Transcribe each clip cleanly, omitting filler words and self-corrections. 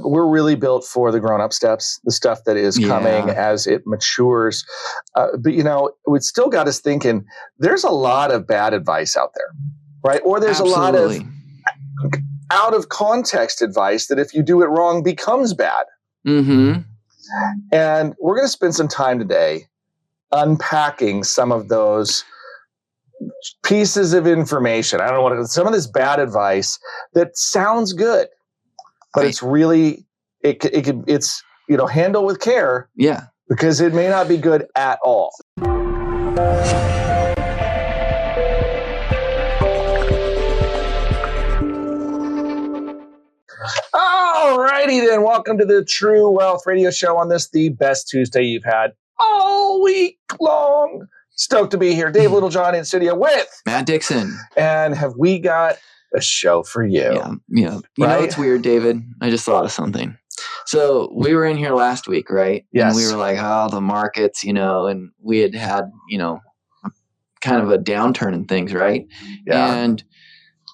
we're really built for the grown-up steps, the stuff that is coming as it matures. But, it still got us thinking there's a lot of bad advice out there, right? Or there's a lot of out of context advice that if you do it wrong becomes bad. Mm-hmm. And we're going to spend some time today unpacking some of those pieces of information. I don't know some of this bad advice that sounds good, but it's really, it's handle with care. Yeah. Because it may not be good at all. All righty then. Welcome to the True Wealth Radio Show on this, the best Tuesday you've had all week long. Stoked to be here. Dave Littlejohn in studio with Matt Dixon. And have we got a show for you? Yeah. You know what's weird, David? I just thought of something. So we were in here last week, right? Yes. And we were like, the markets, and we had kind of a downturn in things, right? Yeah. And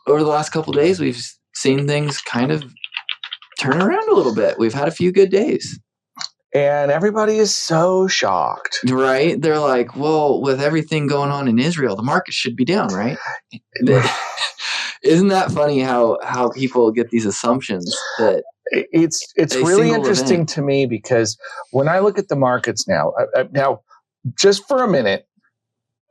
over the last couple of days, we've seen things kind of turn around a little bit. We've had a few good days. And everybody is so shocked. Right? They're like, well, with everything going on in Israel, the market should be down, right? Isn't that funny how people get these assumptions that it's really interesting to me, because when I look at the markets now, just for a minute,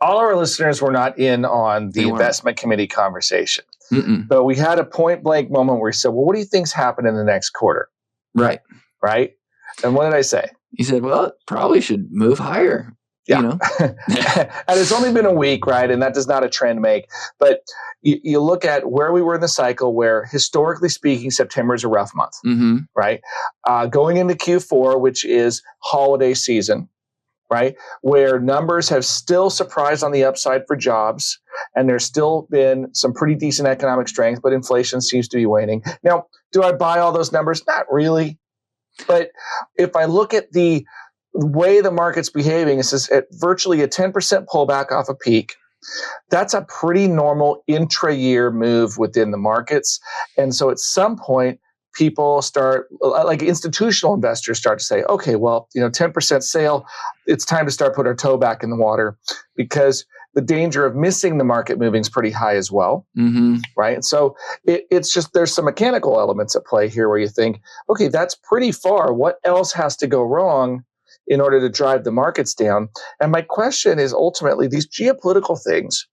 all our listeners were not in on the investment committee conversation. Mm-mm. But we had a point blank moment where he said, well, what do you think's happened in the next quarter? Right. And what did I say? He said, well, it probably should move higher. Yeah. And it's only been a week, right? And that does not a trend make. But you look at where we were in the cycle, where historically speaking, September is a rough month, right? Going into Q4, which is holiday season, right? Where numbers have still surprised on the upside for jobs, and there's still been some pretty decent economic strength, but inflation seems to be waning. Now, do I buy all those numbers? Not really. But if I look at the way the market's behaving, it says at virtually a 10% pullback off a peak. That's a pretty normal intra-year move within the markets. And so at some point, people start, like institutional investors start to say, okay, well, 10% sale, it's time to start putting our toe back in the water, because the danger of missing the market moving is pretty high as well, right? And so it's just, there's some mechanical elements at play here where you think, okay, that's pretty far. What else has to go wrong in order to drive the markets down? And my question is ultimately these geopolitical things,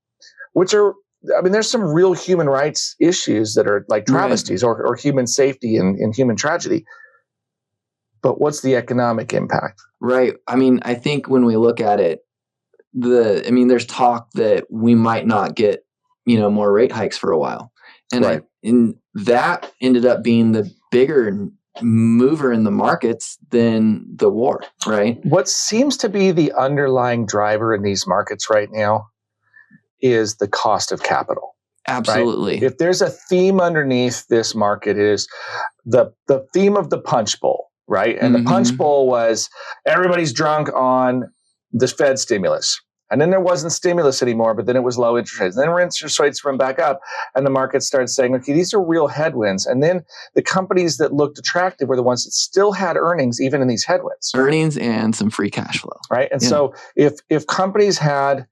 which are, there's some real human rights issues that are like travesties or human safety and human tragedy. But what's the economic impact? Right. I think when we look at it, there's talk that we might not get, more rate hikes for a while. And, and that ended up being the bigger mover in the markets than the war, right? What seems to be the underlying driver in these markets right now is the cost of capital. Absolutely. Right? If there's a theme underneath this market, it is the theme of the punch bowl, right? And the punch bowl was everybody's drunk on the Fed stimulus. And then there wasn't stimulus anymore, but then it was low interest rates. And then interest rates went back up, and the market started saying, okay, these are real headwinds. And then the companies that looked attractive were the ones that still had earnings, even in these headwinds. Earnings and some free cash flow. Right. And so if companies had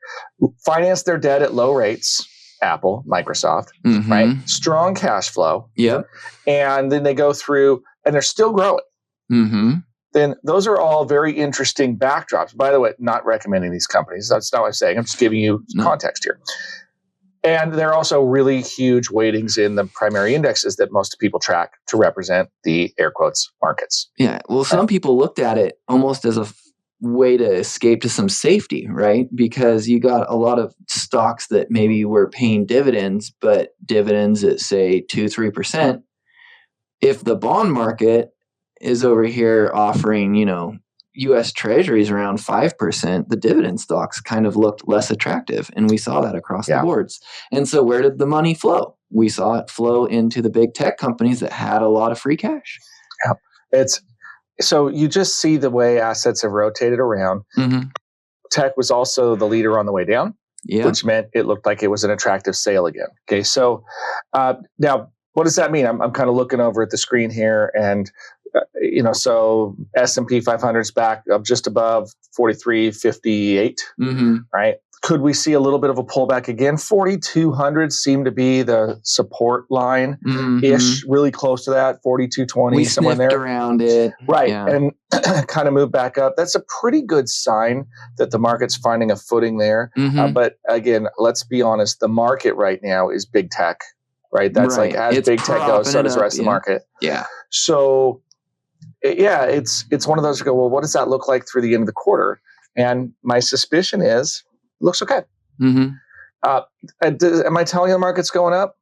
financed their debt at low rates, Apple, Microsoft, right? Strong cash flow. Yep. And then they go through and they're still growing. Then those are all very interesting backdrops. By the way, not recommending these companies. That's not what I'm saying. I'm just giving you context here. And there are also really huge weightings in the primary indexes that most people track to represent the air quotes markets. Yeah. Well, some people looked at it almost as a way to escape to some safety, right? Because you got a lot of stocks that maybe were paying dividends, but dividends at say 2-3%. If the bond market is over here offering, U.S. Treasuries around 5%, the dividend stocks kind of looked less attractive. And we saw that across the boards. And so where did the money flow? We saw it flow into the big tech companies that had a lot of free cash. Yeah. So you just see the way assets have rotated around. Tech was also the leader on the way down, which meant it looked like it was an attractive sale again. Okay. So now what does that mean? I'm kind of looking over at the screen here, and so S&P 500 is back up just above 43.58, right? Could we see a little bit of a pullback again? 4,200 seemed to be the support line-ish, really close to that, 4,220, somewhere in there. We sniffed around it. Right, and kind of moved back up. That's a pretty good sign that the market's finding a footing there. But again, let's be honest, the market right now is big tech, right? That's like, as big tech goes, so does the rest of the market. Yeah. So, it's one of those, well, what does that look like through the end of the quarter? And my suspicion is, it looks okay. Am I telling you the market's going up?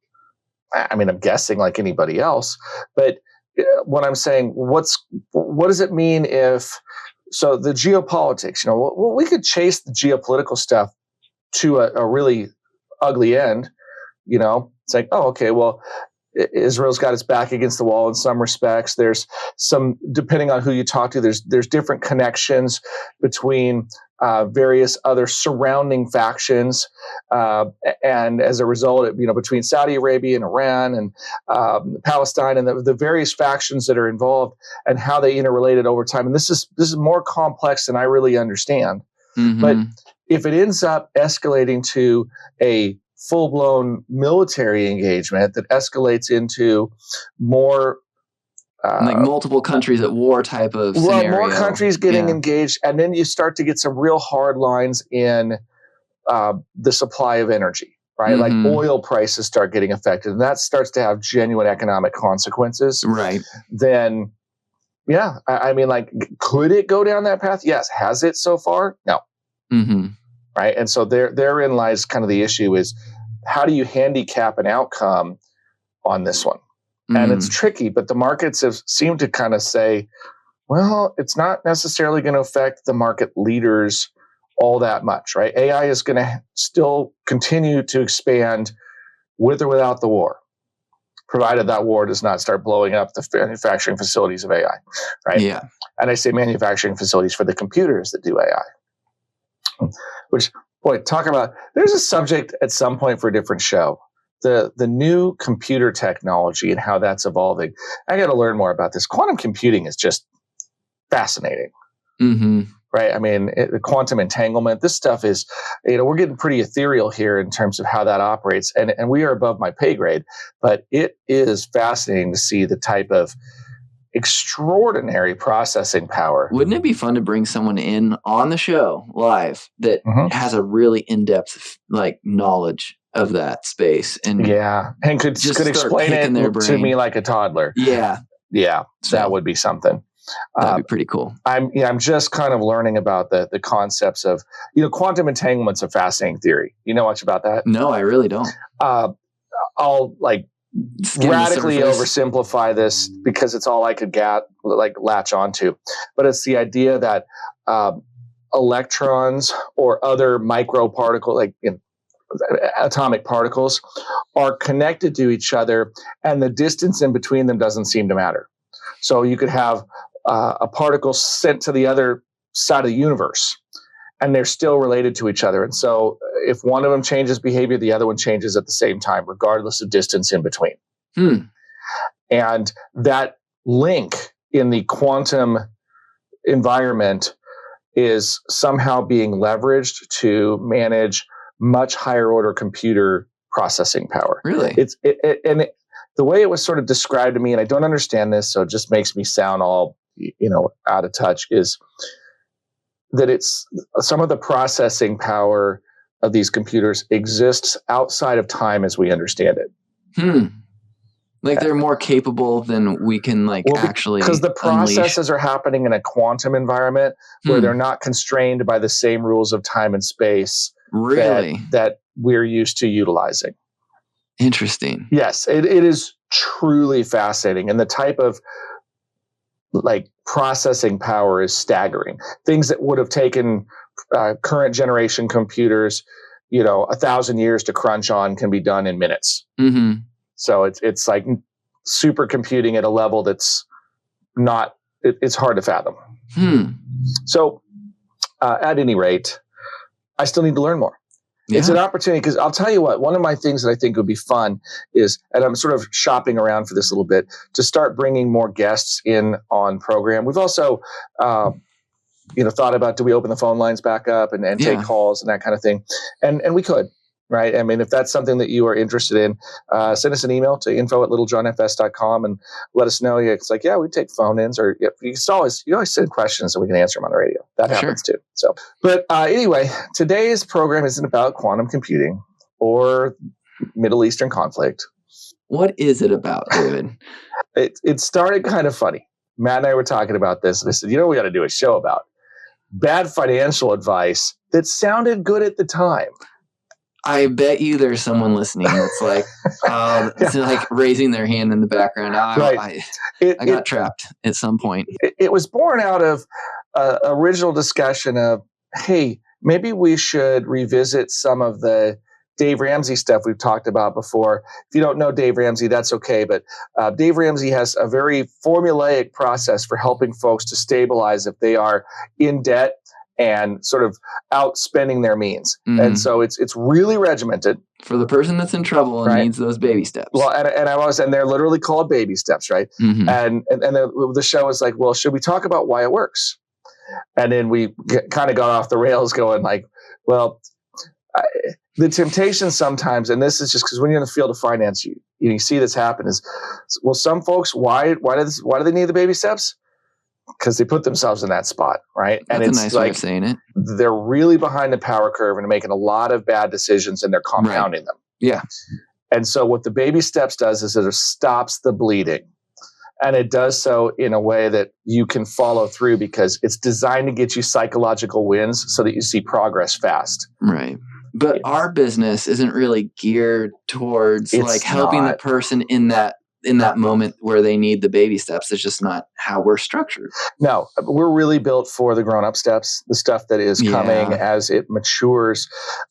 I mean, I'm guessing like anybody else, but what I'm saying, what does it mean if, so the geopolitics, well, we could chase the geopolitical stuff to a really ugly end, it's like, oh, okay, well, Israel's got its back against the wall in some respects. There's some, depending on who you talk to, there's different connections between various other surrounding factions, and as a result, between Saudi Arabia and Iran and Palestine and the various factions that are involved and how they interrelated over time. And this is more complex than I really understand. But if it ends up escalating to a full-blown military engagement that escalates into more like multiple countries at war type of scenario. More countries getting engaged, and then you start to get some real hard lines in the supply of energy, right? Like oil prices start getting affected, and that starts to have genuine economic consequences. Right. Then, I mean, like, could it go down that path? Yes. Has it so far? No. Right. And so therein lies kind of the issue is, how do you handicap an outcome on this one? And it's tricky, but the markets have seemed to kind of say, well, it's not necessarily going to affect the market leaders all that much, right? AI is going to still continue to expand with or without the war, provided that war does not start blowing up the manufacturing facilities of AI, right? Yeah. And I say manufacturing facilities for the computers that do AI. Which, boy, talk about, there's a subject at some point for a different show. The new computer technology and how that's evolving. I got to learn more about this. Quantum computing is just fascinating. Right? I mean, the quantum entanglement, this stuff is, we're getting pretty ethereal here in terms of how that operates. And we are above my pay grade, but it is fascinating to see the type of extraordinary processing power. Wouldn't it be fun to bring someone in on the show live that has a really in-depth knowledge of that space and could explain it to me like a toddler? That would be something. That'd be pretty cool. I'm just kind of learning about the concepts of, quantum entanglement's a fascinating theory. You know much about that? No, I really don't. I'll radically oversimplify this because it's all I could latch onto. But it's the idea that electrons or other microparticles, atomic particles, are connected to each other, and the distance in between them doesn't seem to matter. So you could have a particle sent to the other side of the universe, and they're still related to each other. And so if one of them changes behavior, the other one changes at the same time, regardless of distance in between. And that link in the quantum environment is somehow being leveraged to manage much higher order computer processing power. Really? The way it was sort of described to me, and I don't understand this, so it just makes me sound all, out of touch, is that it's some of the processing power of these computers exists outside of time as we understand it. They're more capable than we can actually because the processes are happening in a quantum environment where they're not constrained by the same rules of time and space that we're used to utilizing. Interesting. Yes, it is truly fascinating. And the type of processing power is staggering. Things that would have taken current generation computers, 1,000 years to crunch on can be done in minutes. So it's like supercomputing at a level that's not, it's hard to fathom. So at any rate, I still need to learn more. It's an opportunity because I'll tell you what, one of my things that I think would be fun is, and I'm sort of shopping around for this a little bit, to start bringing more guests in on program. We've also, thought about, do we open the phone lines back up and take calls and that kind of thing? And we could, right? I mean, if that's something that you are interested in, send us an email to info@littlejohnfs.com and let us know. It's like, we take phone-ins, or you always send questions and we can answer them on the radio. That happens too. So, but anyway, today's program isn't about quantum computing or Middle Eastern conflict. What is it about, David? It started kind of funny. Matt and I were talking about this, and I said, we got to do a show about bad financial advice that sounded good at the time. I bet you there's someone listening that's like, it's like raising their hand in the background. I got trapped at some point. It was born out of original discussion of, hey, maybe we should revisit some of the Dave Ramsey stuff we've talked about before. If you don't know Dave Ramsey, that's okay. But Dave Ramsey has a very formulaic process for helping folks to stabilize if they are in debt and sort of outspending their means. Mm-hmm. And so it's really regimented. For the person that's in trouble and needs those baby steps. Well, and they're literally called baby steps, right? Mm-hmm. And the show was like, well, should we talk about why it works? And then we kind of got off the rails going like, well, the temptation sometimes, and this is just because when you're in the field of finance, you see this happen is, well, some folks, why do they need the baby steps? Because they put themselves in that spot, right? That's and it's a nice way of saying it. They're really behind the power curve and making a lot of bad decisions, and they're compounding them. Yeah. And so what the baby steps does is it stops the bleeding. And it does so in a way that you can follow through because it's designed to get you psychological wins so that you see progress fast. Right. But our business isn't really geared towards helping the person in that moment where they need the baby steps. It's just not how we're structured. No, we're really built for the grown-up steps, the stuff that is coming as it matures.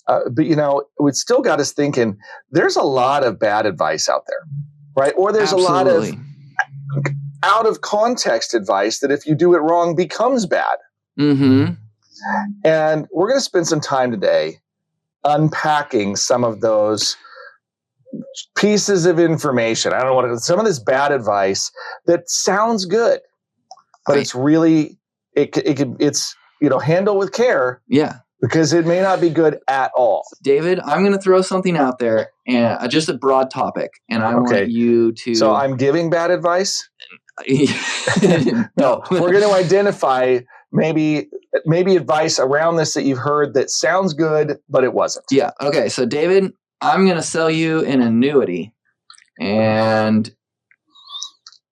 But, it still got us thinking there's a lot of bad advice out there, right? Or there's a lot of out of context advice that if you do it wrong becomes bad. Mm-hmm. And we're going to spend some time today unpacking some of those pieces of information. I don't know some of this bad advice that sounds good, but it's really, it's handle with care. Yeah. Because it may not be good at all. David, I'm going to throw something out there, and just a broad topic, and I want you to. So I'm giving bad advice? No. We're going to identify maybe advice around this that you've heard that sounds good, but it wasn't. Yeah. Okay. So David, I'm going to sell you an annuity, and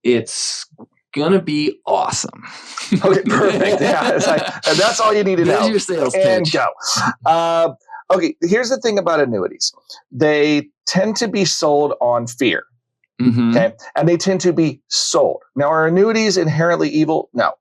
it's going to be awesome. Okay, perfect. Yeah, it's like, and that's all you need to know. There's your sales and pitch. Go. Okay, here's the thing about annuities. They tend to be sold on fear. Mm-hmm. Okay, and they tend to be sold. Now, are annuities inherently evil? No.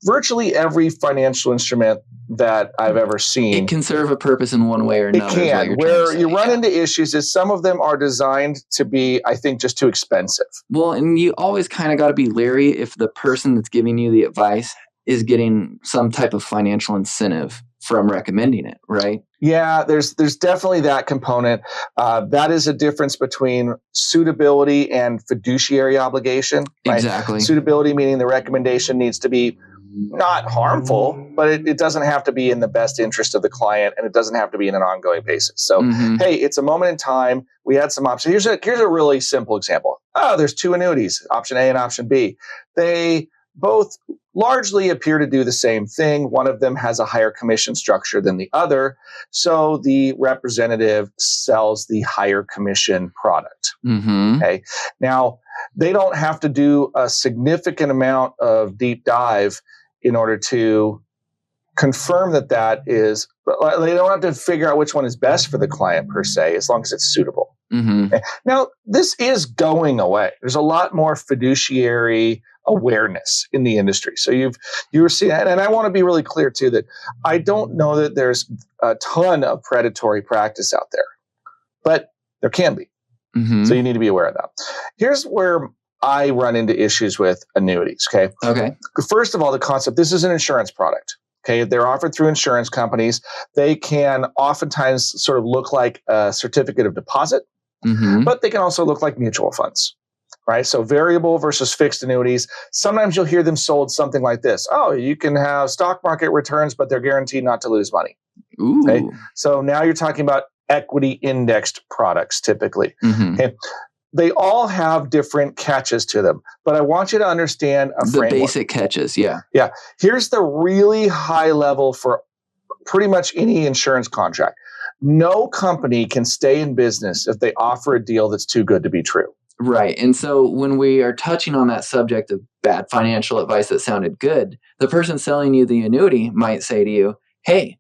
Virtually every financial instrument that I've ever seen, it can serve a purpose in one way or another. It can. Where you run into issues is some of them are designed to be, I think, just too expensive. Well, and you always kind of got to be leery if the person that's giving you the advice is getting some type of financial incentive from recommending it, right? Yeah, there's definitely that component. That is a difference between suitability and fiduciary obligation. Right? Exactly. Suitability meaning the recommendation needs to be not harmful, but it doesn't have to be in the best interest of the client, and it doesn't have to be in an ongoing basis. So, hey, it's a moment in time. We had some options. Here's a really simple example. There's two annuities, option A and option B. They both largely appear to do the same thing. One of them has a higher commission structure than the other. So the representative sells the higher commission product. Mm-hmm. Okay. Now, they don't have to do a significant amount of deep dive in order to confirm that is, they don't have to figure out which one is best for the client per se, as long as it's suitable. Mm-hmm. Okay. Now, this is going away. There's a lot more fiduciary awareness in the industry. So you're seeing, and I want to be really clear too, that I don't know that there's a ton of predatory practice out there, but there can be. Mm-hmm. So you need to be aware of that. Here's where I run into issues with annuities. Okay. Okay. First of all, the concept, this is an insurance product. Okay, they're offered through insurance companies. They can oftentimes sort of look like a certificate of deposit, but they can also look like mutual funds, right? So variable versus fixed annuities. Sometimes you'll hear them sold something like this. Oh, you can have stock market returns, but they're guaranteed not to lose money. Ooh. Okay, so now you're talking about equity indexed products typically. Okay. They all have different catches to them, but I want you to understand the framework. Basic catches, yeah. Yeah. Here's the really high level for pretty much any insurance contract. No company can stay in business if they offer a deal that's too good to be true. Right. And so when we are touching on that subject of bad financial advice that sounded good, the person selling you the annuity might say to you, hey,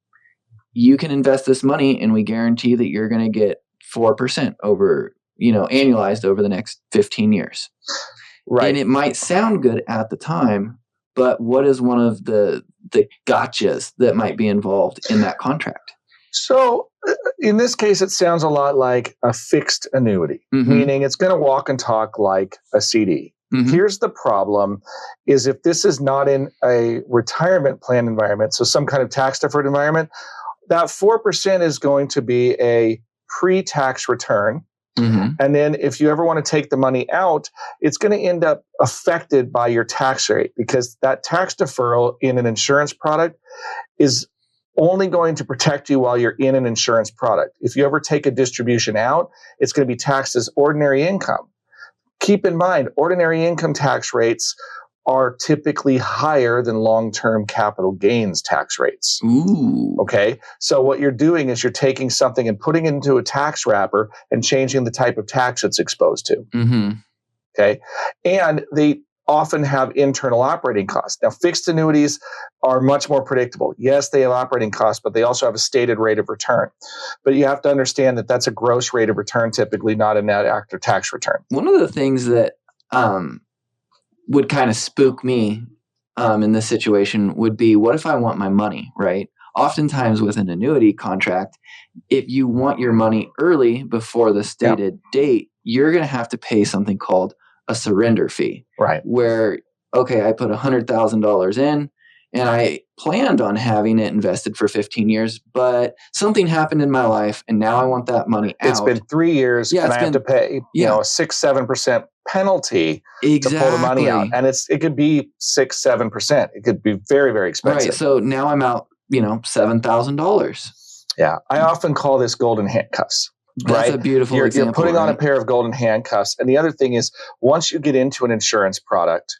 you can invest this money and we guarantee that you're going to get 4% over, annualized over the next 15 years. Right. And it might sound good at the time, but what is one of the gotchas that might be involved in that contract? So in this case, it sounds a lot like a fixed annuity, meaning it's going to walk and talk like a CD. Here's the problem is if this is not in a retirement plan environment, so some kind of tax deferred environment, that 4% is going to be a pre-tax return. And then if you ever want to take the money out, it's going to end up affected by your tax rate because that tax deferral in an insurance product is only going to protect you while you're in an insurance product. If you ever take a distribution out, it's going to be taxed as ordinary income. Keep in mind, ordinary income tax rates are typically higher than long-term capital gains tax rates. Ooh. Okay. So what you're doing is you're taking something and putting it into a tax wrapper and changing the type of tax it's exposed to. Okay. And they often have internal operating costs. Now, fixed annuities are much more predictable. Yes, they have operating costs, but they also have a stated rate of return. But you have to understand that that's a gross rate of return, typically not a net after tax return. One of the things that would kind of spook me in this situation would be, what if I want my money, right? Oftentimes with an annuity contract, if you want your money early before the stated date, you're going to have to pay something called a surrender fee. Right. Where, okay, I put $100,000 in and I planned on having it invested for 15 years, but something happened in my life and now I want that money out. It's been 3 years and I have to pay, a 6-7% penalty to pull the money out. And it could be 6-7%. It could be very, very expensive. Right. So now I'm out, $7,000. Yeah. I often call this golden handcuffs. That's a beautiful example. You're putting on a pair of golden handcuffs. And the other thing is, once you get into an insurance product,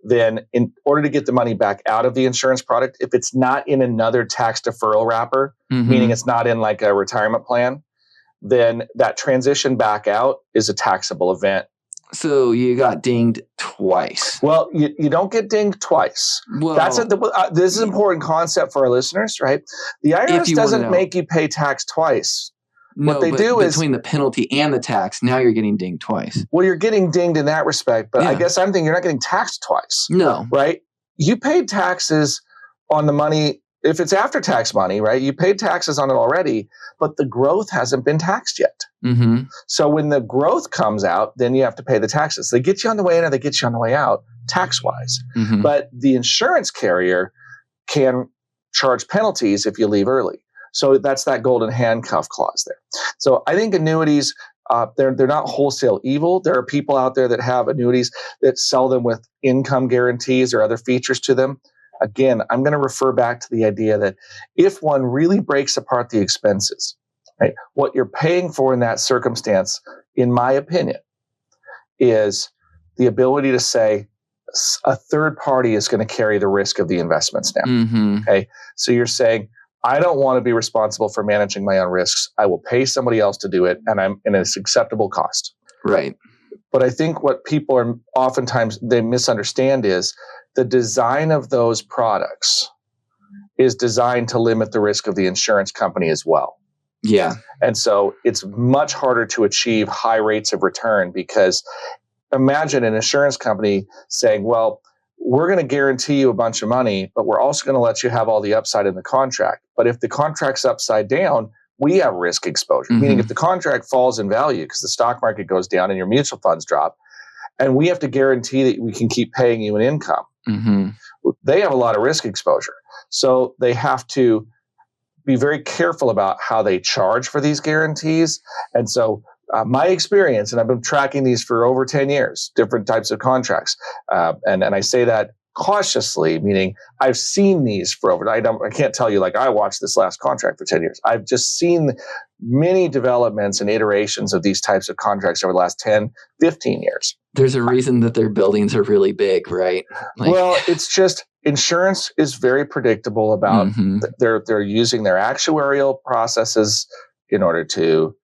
then in order to get the money back out of the insurance product, if it's not in another tax deferral wrapper, meaning it's not in like a retirement plan, then that transition back out is a taxable event. So you got dinged twice. Well, you don't get dinged twice. Well, this is an important concept for our listeners, right? The IRS doesn't make you pay tax twice. No, what they do is between the penalty and the tax, now you're getting dinged twice. Well, you're getting dinged in that respect, but I guess I'm thinking you're not getting taxed twice. No. Right? You paid taxes on the money. If it's after-tax money, right, you paid taxes on it already, but the growth hasn't been taxed yet. So when the growth comes out, then you have to pay the taxes. They get you on the way in or they get you on the way out, tax-wise. But the insurance carrier can charge penalties if you leave early. So that's that golden handcuff clause there. So I think annuities, they're not wholesale evil. There are people out there that have annuities that sell them with income guarantees or other features to them. Again, I'm going to refer back to the idea that if one really breaks apart the expenses, right, what you're paying for in that circumstance, in my opinion, is the ability to say a third party is going to carry the risk of the investments now. Okay, so you're saying, I don't want to be responsible for managing my own risks. I will pay somebody else to do it, and I'm in an acceptable cost. Right. But I think what people are oftentimes they misunderstand is the design of those products is designed to limit the risk of the insurance company as well. Yeah. And so it's much harder to achieve high rates of return because imagine an insurance company saying, well, we're going to guarantee you a bunch of money, but we're also going to let you have all the upside in the contract. But if the contract's upside down, we have risk exposure, meaning if the contract falls in value because the stock market goes down and your mutual funds drop, and we have to guarantee that we can keep paying you an income, they have a lot of risk exposure. So they have to be very careful about how they charge for these guarantees. And so my experience, and I've been tracking these for over 10 years, different types of contracts. And I say that cautiously, meaning I've seen these for over, I can't tell you like I watched this last contract for 10 years. I've just seen many developments and iterations of these types of contracts over the last 10, 15 years. There's a reason that their buildings are really big, right? Well, it's just insurance is very predictable about they're using their actuarial processes in order to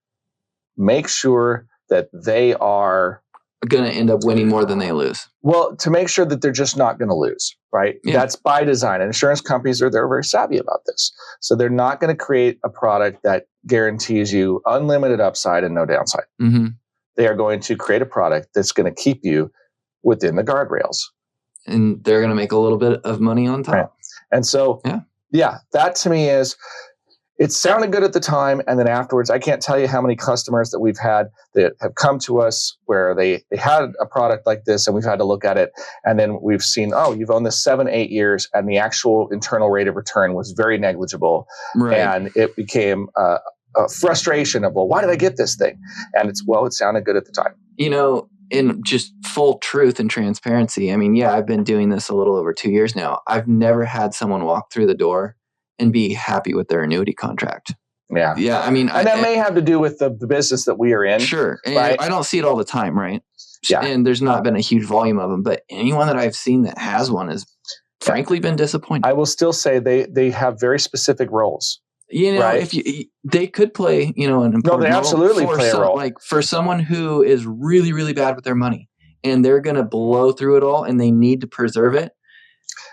make sure that they are going to end up winning more than they lose. Well, to make sure that they're just not going to lose, right? Yeah. That's by design. And insurance companies they're very savvy about this. So they're not going to create a product that guarantees you unlimited upside and no downside. They are going to create a product that's going to keep you within the guardrails. And they're going to make a little bit of money on top. Right. And so, yeah, that to me is, it sounded good at the time. And then afterwards, I can't tell you how many customers that we've had that have come to us where they had a product like this and we've had to look at it. And then we've seen, oh, you've owned this 7-8 years and the actual internal rate of return was very negligible. Right. And it became a frustration of, well, why did I get this thing? And it's, well, it sounded good at the time. You know, in just full truth and transparency, I mean, yeah, I've been doing this a little over 2 years now. I've never had someone walk through the door and be happy with their annuity contract. Yeah. Yeah. I mean, and that may have to do with the business that we are in. Sure. And right? I don't see it all the time, right? Yeah. And there's not been a huge volume of them, but anyone that I've seen that has one has frankly been disappointed. I will still say they have very specific roles. You know, right? They could play, you know, an important role. No, they absolutely play a role. Like for someone who is really, really bad with their money and they're going to blow through it all and they need to preserve it.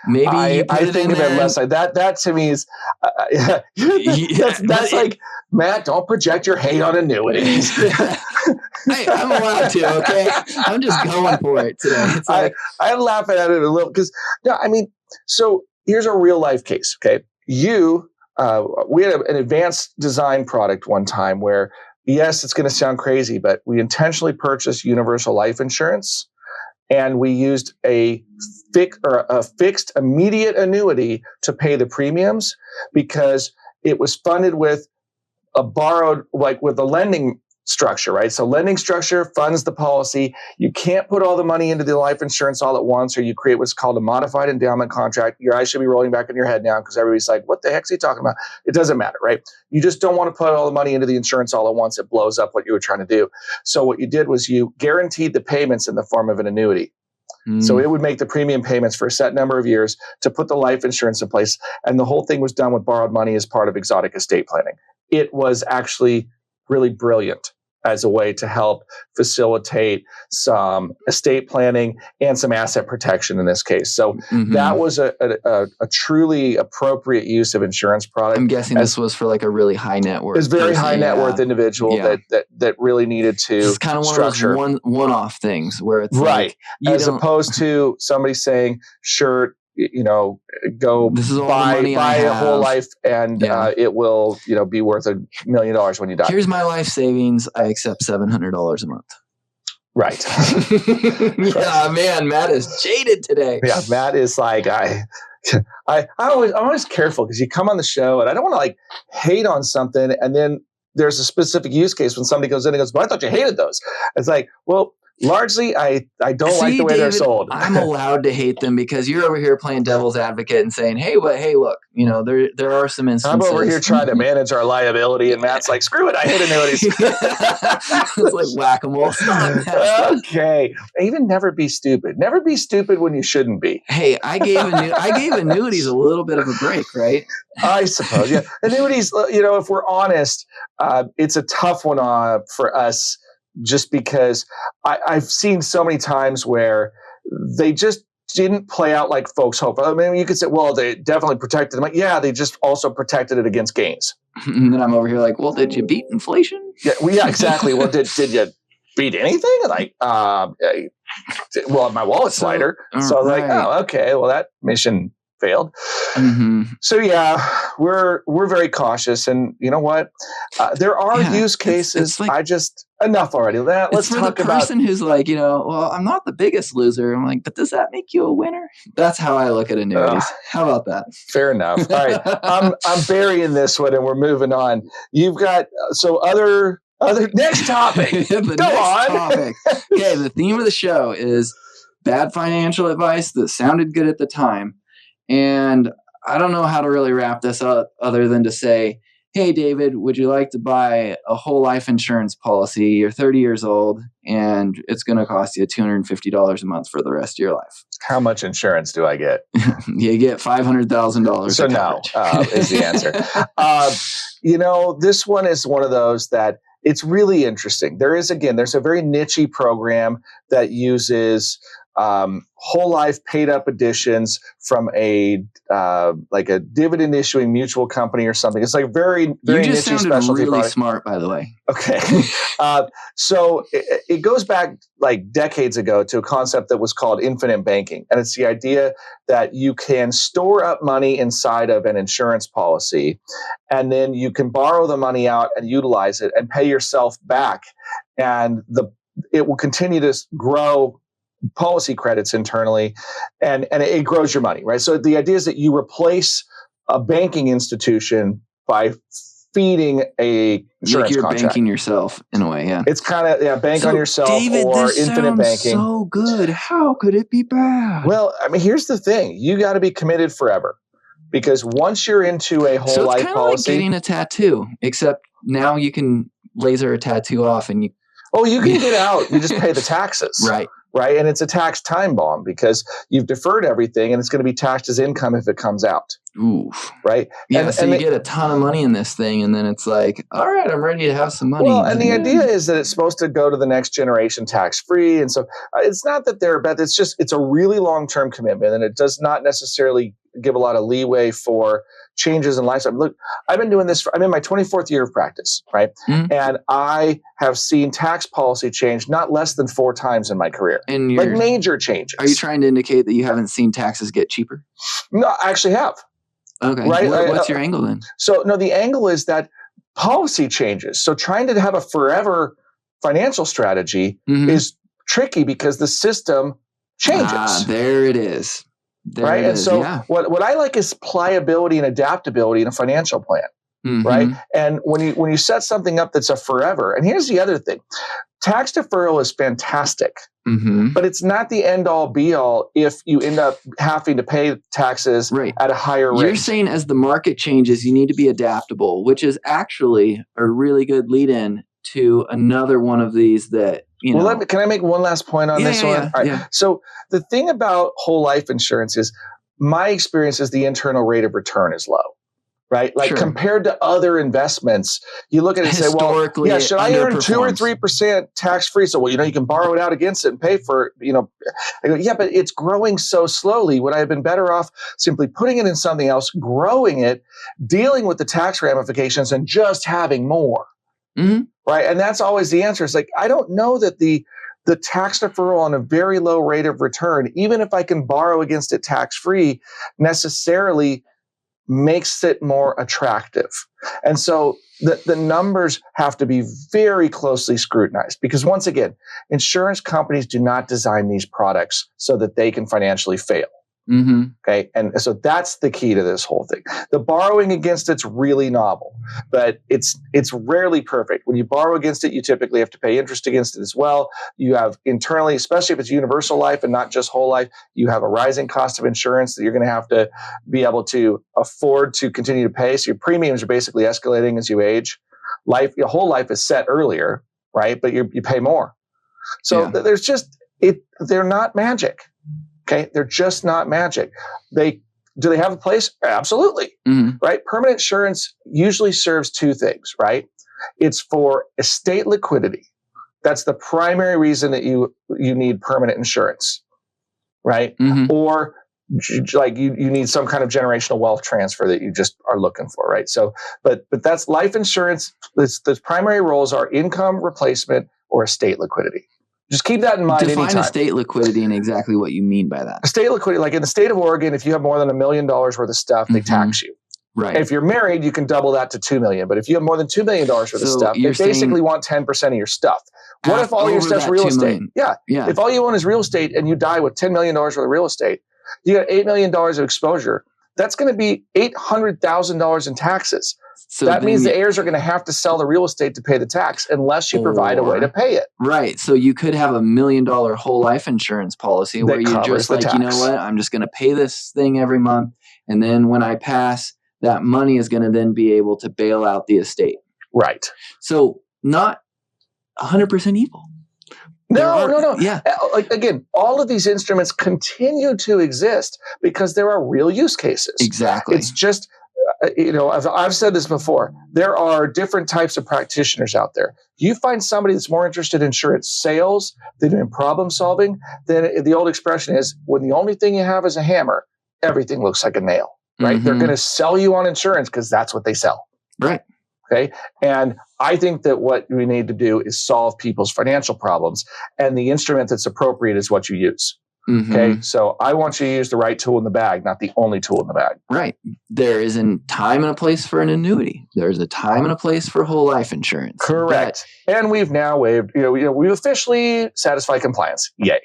Maybe I think of it less like that. That to me is that's like, Matt, don't project your hate on annuities. Hey, I'm allowed to. Okay, I'm just going for it today. It's like I'm laughing at it a little because no, I mean, so here's a real life case. Okay, we had an advanced design product one time where yes, it's going to sound crazy, but we intentionally purchased universal life insurance. And we used a fixed immediate annuity to pay the premiums because it was funded with a borrowed, like with a lending structure, right? So lending structure funds the policy. You can't put all the money into the life insurance all at once, or you create what's called a modified endowment contract. Your eyes should be rolling back in your head now because everybody's like, what the heck's he talking about? It doesn't matter, right? You just don't want to put all the money into the insurance all at once. It blows up what you were trying to do. So what you did was you guaranteed the payments in the form of an annuity. So it would make the premium payments for a set number of years to put the life insurance in place. And the whole thing was done with borrowed money as part of exotic estate planning. It was actually really brilliant as a way to help facilitate some estate planning and some asset protection in this case. So that was a truly appropriate use of insurance product. I'm guessing this was for like a really high net worth. It's very high net worth individual that really needed to it's kind of structure. One of those one-off things where it's right. Like, as opposed to somebody saying, sure, you know, go buy a whole life and it will, you know, be worth $1 million when you die. Here's my life savings. I accept $700 a month. Right. Yeah, man, Matt is jaded today. Yeah, Matt is like, I'm always careful because you come on the show and I don't want to like hate on something and then there's a specific use case when somebody goes in and goes, but I thought you hated those. It's like, well, largely, I don't like the way they're sold. I'm allowed to hate them because you're over here playing devil's advocate and saying, hey, look, you know, there are some instances. I'm over here trying to manage our liability, and Matt's like, screw it, I hate annuities. It's like whack-a-mole. Okay. Even never be stupid. Never be stupid when you shouldn't be. Hey, I gave annuities a little bit of a break, right? I suppose, yeah. Annuities, you know, if we're honest, it's a tough one for us. Just because I've seen so many times where they just didn't play out like folks hoped. I mean, you could say, well, they definitely protected them. Like, yeah, they just also protected it against gains. And then I'm over here like, well, did you beat inflation? Yeah, exactly. Well, did you beat anything? Like, well, my wallet's lighter. So I was like, oh, okay, well, that mission failed. So yeah, we're very cautious, and you know what? There are use cases. It's like, enough already. Let's for talk the person who's like, well, I'm not the biggest loser. I'm like, but does that make you a winner? That's how I look at annuities. How about that? Fair enough. All right, I'm burying this one, and we're moving on. You've got other next topic. Topic. Okay, the theme of the show is bad financial advice that sounded good at the time. And I don't know how to really wrap this up other than to say, hey, David, would you like to buy a whole life insurance policy? You're 30 years old and it's going to cost you $250 a month for the rest of your life. How much insurance do I get? You get $500,000. So no, is the answer. This one is one of those that it's really interesting. There's a very niche program that uses whole life paid up additions from a dividend issuing mutual company or something. It's like very very niche specialty really product. Smart, by the way. Okay. So it goes back like decades ago to a concept that was called infinite banking. And it's the idea that you can store up money inside of an insurance policy, and then you can borrow the money out and utilize it and pay yourself back. And it will continue to grow policy credits internally, and it grows your money, right? So the idea is that you replace a banking institution by feeding a insurance like you're contract. Banking yourself in a way, yeah. It's kind of bank on yourself, David, or this infinite banking. So good. How could it be bad? Well, I mean, here's the thing: you got to be committed forever, because once you're into a whole life policy, like getting a tattoo, except now you can laser a tattoo off, and you can get out. You just pay the taxes, right? And it's a tax time bomb because you've deferred everything, and it's going to be taxed as income if it comes out. Oof. Right? Yeah, so you get a ton of money in this thing, and then it's like, all right, I'm ready to have some money. Well, and the idea is that it's supposed to go to the next generation tax-free. And so it's not that they're bad. It's a really long-term commitment, and it does not necessarily give a lot of leeway for changes in lifestyle. Look, I've been doing this. I'm in my 24th year of practice, right? Mm-hmm. And I have seen tax policy change not less than 4 times in my career, and like major changes. Are you trying to indicate that you haven't seen taxes get cheaper? No, I actually have. Okay. Right? What's your angle then? So, no, the angle is that policy changes. So trying to have a forever financial strategy is tricky because the system changes. There it is. Right? And so what I like is pliability and adaptability in a financial plan. Right? And when you set something up that's a forever, and here's the other thing. Tax deferral is fantastic, but it's not the end all be all if you end up having to pay taxes at a higher rate. You're saying as the market changes, you need to be adaptable, which is actually a really good lead in to another one of these that, Well, can I make one last point on this one? All right. So the thing about whole life insurance is my experience is the internal rate of return is low. Right? Like compared to other investments, you look at it and say, well, should I earn 2 or 3% tax free? So, you can borrow it out against it and pay for it, I go, yeah, but it's growing so slowly. Would I have been better off simply putting it in something else, growing it, dealing with the tax ramifications, and just having more? Right? And that's always the answer. It's like, I don't know that the tax deferral on a very low rate of return, even if I can borrow against it tax free, necessarily makes it more attractive. And so the numbers have to be very closely scrutinized because, once again, insurance companies do not design these products so that they can financially fail. Okay. And so that's the key to this whole thing. The borrowing against it's really novel, but it's rarely perfect. When you borrow against it, you typically have to pay interest against it as well. You have internally, especially if it's universal life and not just whole life, you have a rising cost of insurance that you're going to have to be able to afford to continue to pay. So your premiums are basically escalating as you age. Your whole life is set earlier, right? But you pay more. So there's just they're not magic. Okay, they're just not magic. Do they have a place? Absolutely. Right? Permanent insurance usually serves 2 things, right? It's for estate liquidity. That's the primary reason that you need permanent insurance, right? Or like you need some kind of generational wealth transfer that you just are looking for, right? So, but that's life insurance. The primary roles are income replacement or estate liquidity. Just keep that in mind. Define estate liquidity and exactly what you mean by that. Estate liquidity, like in the state of Oregon, if you have more than $1 million worth of stuff, they tax you. Right. If you're married, you can double that to $2 million. But if you have more than $2 million worth of stuff, they basically want 10% of your stuff. What if all your stuff's real estate? Yeah. If all you own is real estate and you die with $10 million worth of real estate, you got $8 million of exposure. That's going to be $800,000 in taxes. So that means the heirs are going to have to sell the real estate to pay the tax unless you provide a way to pay it. Right. So you could have $1 million whole life insurance policy where you're just like, you know what, I'm just going to pay this thing every month. And then when I pass, that money is going to then be able to bail out the estate. Right. So not 100% evil. No. Yeah. Like, again, all of these instruments continue to exist because there are real use cases. Exactly. It's just, I've said this before. There are different types of practitioners out there. You find somebody that's more interested in insurance sales than in problem solving, then the old expression is, when the only thing you have is a hammer, everything looks like a nail, right? Mm-hmm. They're going to sell you on insurance because that's what they sell. Right. Okay. And I think that what we need to do is solve people's financial problems, and the instrument that's appropriate is what you use. Mm-hmm. Okay. So I want you to use the right tool in the bag, not the only tool in the bag. Right. There is a time and a place for an annuity. There's a time and a place for whole life insurance. Correct. And we've now waived, we've officially satisfied compliance. Yay.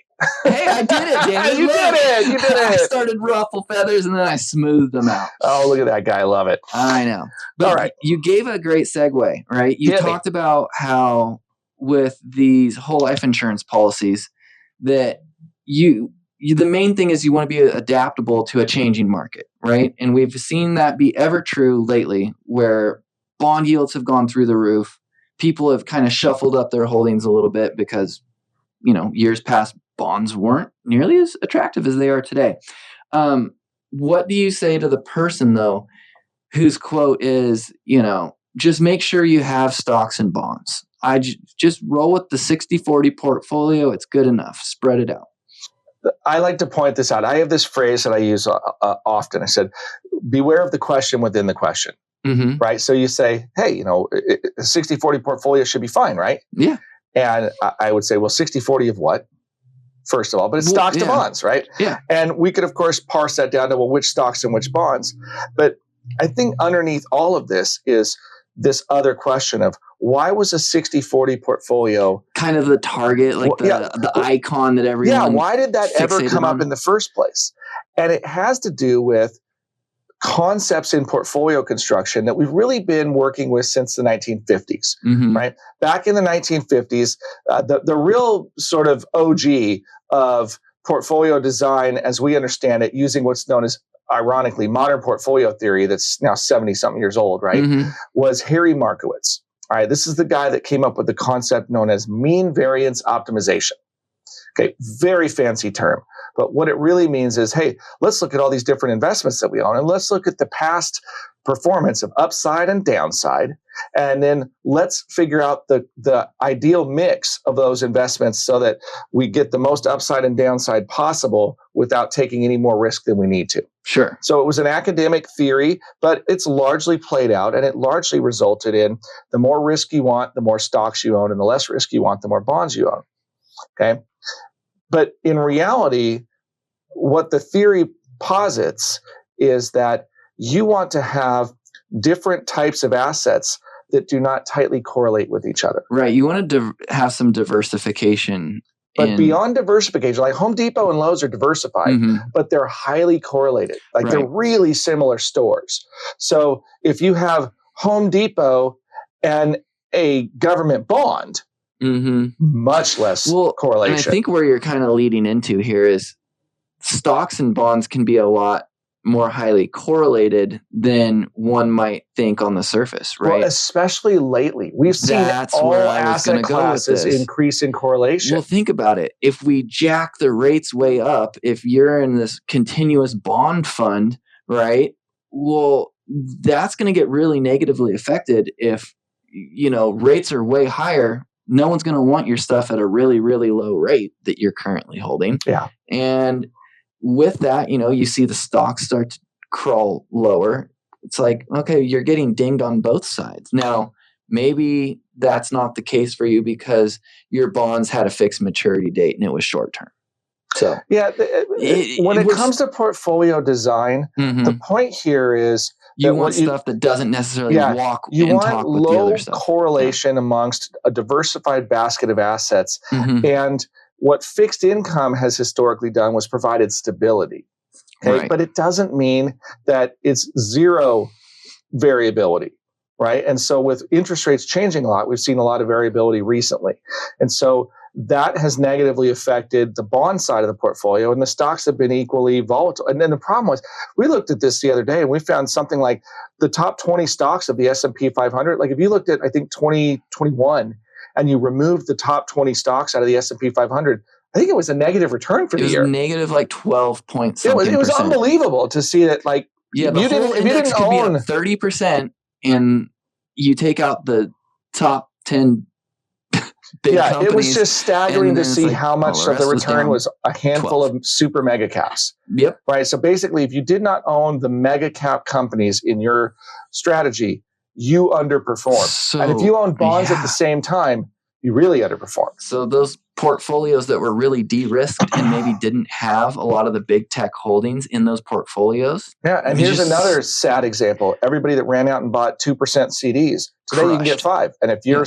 Hey, I did it, David. You did it. I started ruffle feathers and then I smoothed them out. Oh, look at that guy. I love it. I know. But all right. You gave a great segue, right? You talked about how with these whole life insurance policies that you the main thing is you want to be adaptable to a changing market, right? And we've seen that be ever true lately, where bond yields have gone through the roof. People have kind of shuffled up their holdings a little bit because, years past, bonds weren't nearly as attractive as they are today. What do you say to the person, though, whose quote is, just make sure you have stocks and bonds? I just roll with the 60-40 portfolio. It's good enough. Spread it out. I like to point this out. I have this phrase that I use often. I said, beware of the question within the question, right? So you say, hey, a 60-40 portfolio should be fine, right? Yeah. And I would say, well, 60-40 of what? First of all, but it's stocks to bonds, right? Yeah. And we could, of course, parse that down to, well, which stocks and which bonds. But I think underneath all of this is this other question of, why was a 60-40 portfolio kind of the target, like the icon that everyone why did that ever come up in the first place? And it has to do with concepts in portfolio construction that we've really been working with since the 1950s, right? Back in the 1950s, the real sort of OG of portfolio design, as we understand it, using what's known as, ironically, modern portfolio theory that's now 70-something years old, right, was Harry Markowitz. All right, this is the guy that came up with the concept known as mean variance optimization. Okay, very fancy term. But what it really means is, hey, let's look at all these different investments that we own, and let's look at the past performance of upside and downside, and then let's figure out the ideal mix of those investments so that we get the most upside and downside possible without taking any more risk than we need to. Sure. So it was an academic theory, but it's largely played out, and it largely resulted in the more risk you want, the more stocks you own, and the less risk you want, the more bonds you own. Okay? But in reality, what the theory posits is that you want to have different types of assets that do not tightly correlate with each other. Right. You want to have some diversification. But beyond diversification, like Home Depot and Lowe's are diversified, but they're highly correlated. Like they're really similar stores. So if you have Home Depot and a government bond, much less correlation. And I think where you're kind of leading into here is stocks and bonds can be a lot more highly correlated than one might think on the surface, right? Well, especially lately. We've seen all asset classes increase in correlation. Well, think about it. If we jack the rates way up, if you're in this continuous bond fund, right? Well, that's going to get really negatively affected if, rates are way higher. No one's going to want your stuff at a really, really low rate that you're currently holding. Yeah. And with that, you see the stocks start to crawl lower. It's like, okay, you're getting dinged on both sides. Now, maybe that's not the case for you because your bonds had a fixed maturity date and it was short term. So yeah, when it comes to portfolio design, the point here is you want stuff that doesn't necessarily walk you and want talk with the other stuff. Correlation amongst a diversified basket of assets. And what fixed income has historically done was provided stability. Okay, right. But it doesn't mean that it's zero variability, right? And so with interest rates changing a lot, we've seen a lot of variability recently. And so that has negatively affected the bond side of the portfolio, and the stocks have been equally volatile. And then the problem was, we looked at this the other day and we found something like the top 20 stocks of the S&P 500. Like if you looked at, I think, 2021 and you removed the top 20 stocks out of the S&P 500, I think it was a negative return for the year. It was negative like 12 point something. It was unbelievable to see that. Like, yeah, the whole index could be up 30%, and you take out the top 10 big companies. It was just staggering to see how much of the return was a handful of super mega caps. Yep. Right. So basically, if you did not own the mega cap companies in your strategy, you underperformed. And if you own bonds at the same time, you really underperformed. So those portfolios that were really de-risked and maybe didn't have a lot of the big tech holdings in those portfolios. Yeah, and here's another sad example. Everybody that ran out and bought 2% CDs, today you can get 5. And if you're,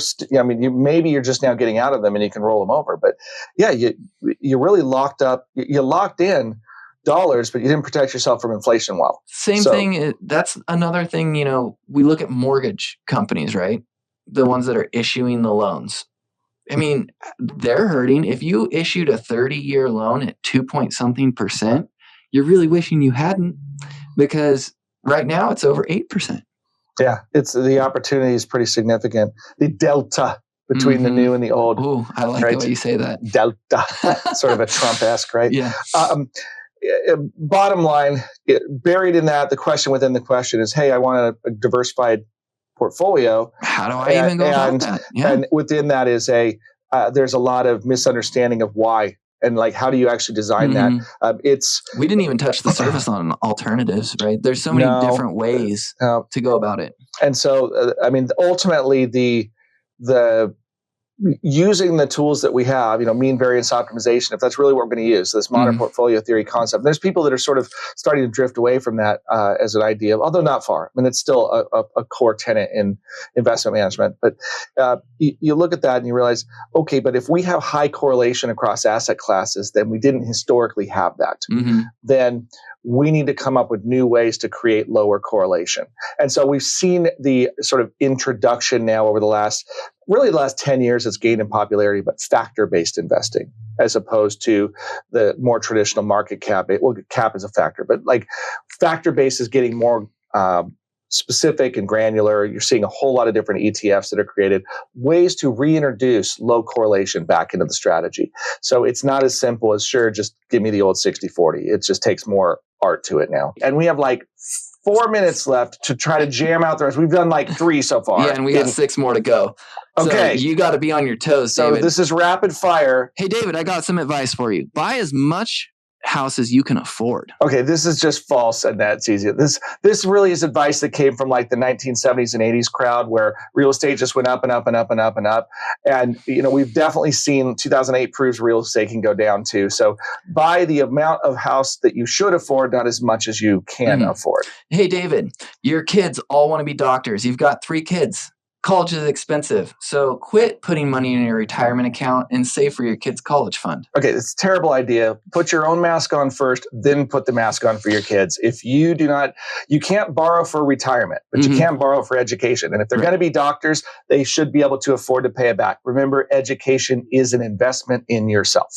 maybe you're just now getting out of them and you can roll them over. But yeah, you really locked up. You locked in dollars, but you didn't protect yourself from inflation well. Same thing. That's another thing. We look at mortgage companies, right? The ones that are issuing the loans. I mean, they're hurting. If you issued a 30-year loan at 2-point-something%, you're really wishing you hadn't, because right now it's over 8%. Yeah, the opportunity is pretty significant. The delta between the new and the old. Ooh, I like the way you say that. Delta, sort of a Trump-esque, right? Yeah. Bottom line, buried in that, the question within the question is, hey, I want a diversified portfolio. How do I even go about that? Yeah. And within that is there's a lot of misunderstanding of why, and like, how do you actually design that? We didn't even touch the surface on alternatives, right? There's so many different ways to go about it. And so, ultimately the using the tools that we have, mean variance optimization, if that's really what we're going to use, this modern portfolio theory concept. There's people that are sort of starting to drift away from that as an idea, although not far. I mean, it's still a core tenet in investment management. But you look at that and you realize, okay, but if we have high correlation across asset classes, then we didn't historically have that. Then we need to come up with new ways to create lower correlation. And so we've seen the sort of introduction now over the last 10 years, it's gained in popularity, but factor-based investing, as opposed to the more traditional market cap. Well, cap is a factor, but like factor-based is getting more specific and granular. You're seeing a whole lot of different ETFs that are created, ways to reintroduce low correlation back into the strategy. So it's not as simple as, sure, just give me the old 60-40. It just takes more art to it now. And we have like 4 minutes left to try to jam out the rest. We've done like 3 so far. Yeah, and we got 6 more to go. Okay. So you got to be on your toes, David. So this is rapid fire. Hey, David, I got some advice for you. Buy as much house as you can afford. Okay, this is just false, and that's easy. This really is advice that came from like the 1970s and 80s crowd, where real estate just went up and up and up and up and up. And we've definitely seen 2008 proves real estate can go down too. So buy the amount of house that you should afford, not as much as you can afford. Hey, David, your kids all want to be doctors. You've got 3 kids. College is expensive, so quit putting money in your retirement account and save for your kids' college fund. Okay, it's a terrible idea. Put your own mask on first, then put the mask on for your kids. If you do not, you can't borrow for retirement, but you can borrow for education. And if they're going to be doctors, they should be able to afford to pay it back. Remember, education is an investment in yourself.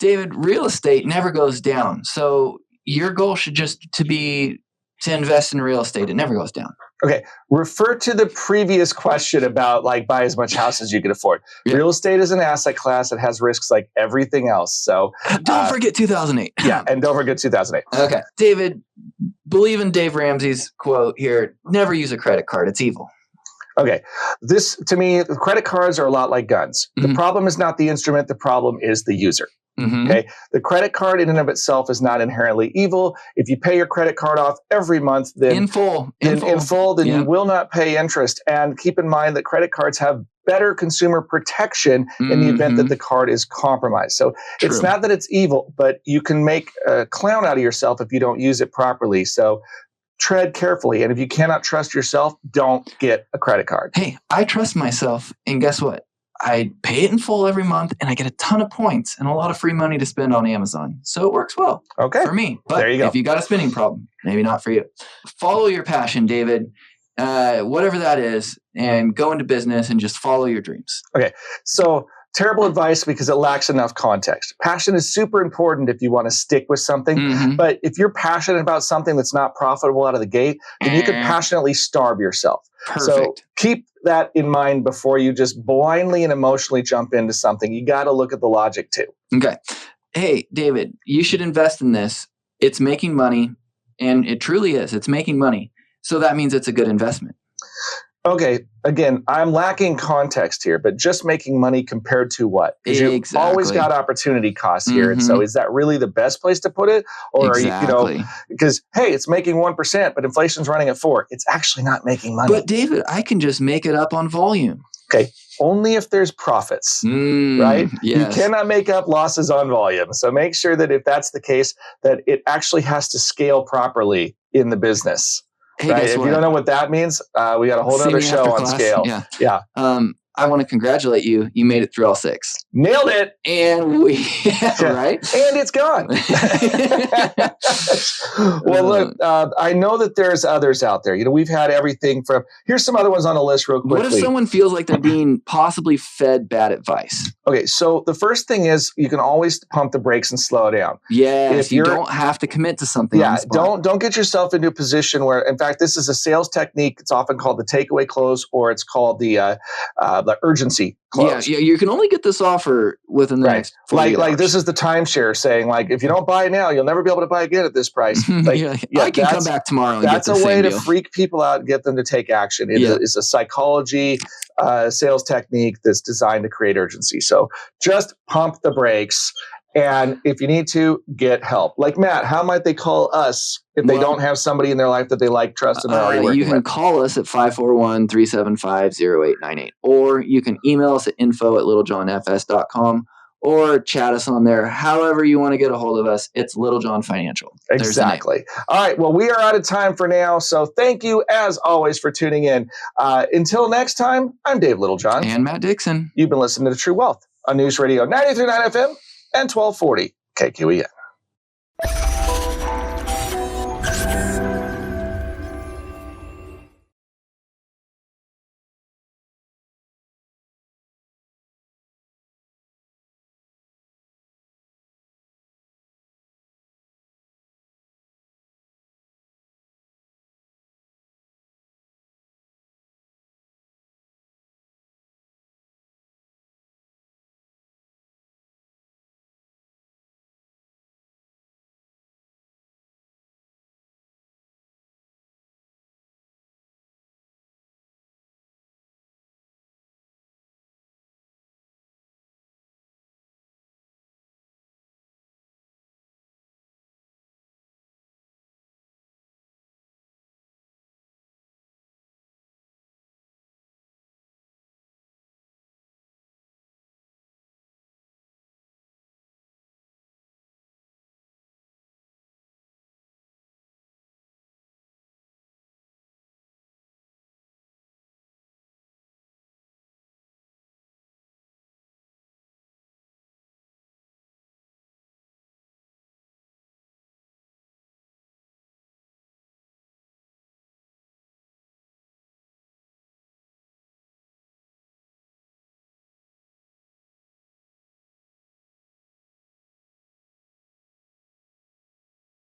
David, real estate never goes down. So your goal should just to invest in real estate. It never goes down. Okay, refer to the previous question about like buy as much house as you can afford. Yeah. Real estate is an asset class that has risks like everything else. So don't forget 2008. Yeah, and don't forget 2008. Okay, David, believe in Dave Ramsey's quote here: "Never use a credit card; it's evil." Okay, this to me, credit cards are a lot like guns. The problem is not the instrument; the problem is the user. Okay. The credit card in and of itself is not inherently evil. If you pay your credit card off every month, then in full, then you will not pay interest. And keep in mind that credit cards have better consumer protection in the event that the card is compromised. So it's not that it's evil, but you can make a clown out of yourself if you don't use it properly. So tread carefully. And if you cannot trust yourself, don't get a credit card. Hey, I trust myself. And guess what? I pay it in full every month and I get a ton of points and a lot of free money to spend on Amazon. So it works well for me. But there you go. If you got a spending problem, maybe not for you. Follow your passion, David, whatever that is, and go into business and just follow your dreams. Okay. So terrible advice because it lacks enough context. Passion is super important if you want to stick with something. But if you're passionate about something that's not profitable out of the gate, then you could passionately starve yourself. Perfect. So keep that in mind before you just blindly and emotionally jump into something. You got to look at the logic too. Okay. Hey, David, you should invest in this. It's making money, and it truly is. It's making money. So that means it's a good investment. Okay, again, I'm lacking context here, but just making money compared to what? Because you've always got opportunity costs here. And so is that really the best place to put it? Or are you because, hey, it's making 1%, but inflation's running at 4%. It's actually not making money. But David, I can just make it up on volume. Okay, only if there's profits, right? Yes. You cannot make up losses on volume. So make sure that if that's the case, that it actually has to scale properly in the business. Hey, right? If you don't know what that means, we got a whole other show on scale. Yeah. I want to congratulate you. You made it through all 6. Nailed it. And we, right? And it's gone. Well, look, I know that there's others out there. We've had everything from, here's some other ones on the list real quickly. What if someone feels like they're being possibly fed bad advice? Okay, so the first thing is you can always pump the brakes and slow down. Yes, you don't have to commit to something. Yeah, don't get yourself into a position where, in fact, this is a sales technique. It's often called the takeaway close, or it's called the urgency close. Yeah, you can only get this offer within the next 48 hours. Like this is the timeshare saying, like, if you don't buy it now, you'll never be able to buy again at this price. Like, I can come back tomorrow and that's get the a way same to freak people out and get them to take action. It's a psychology sales technique that's designed to create urgency. So just pump the brakes. And if you need to, get help. Like Matt, how might they call us if they don't have somebody in their life that they like, trust, and are already working with? You can call us at 541-375-0898. Or you can email us at info@littlejohnfs.com or chat us on there. However you want to get a hold of us, it's Little John Financial. Exactly. All right. Well, we are out of time for now. So thank you, as always, for tuning in. Until next time, I'm Dave Littlejohn. And Matt Dixon. You've been listening to True Wealth on News Radio 93.9 FM and 1240 KQEN.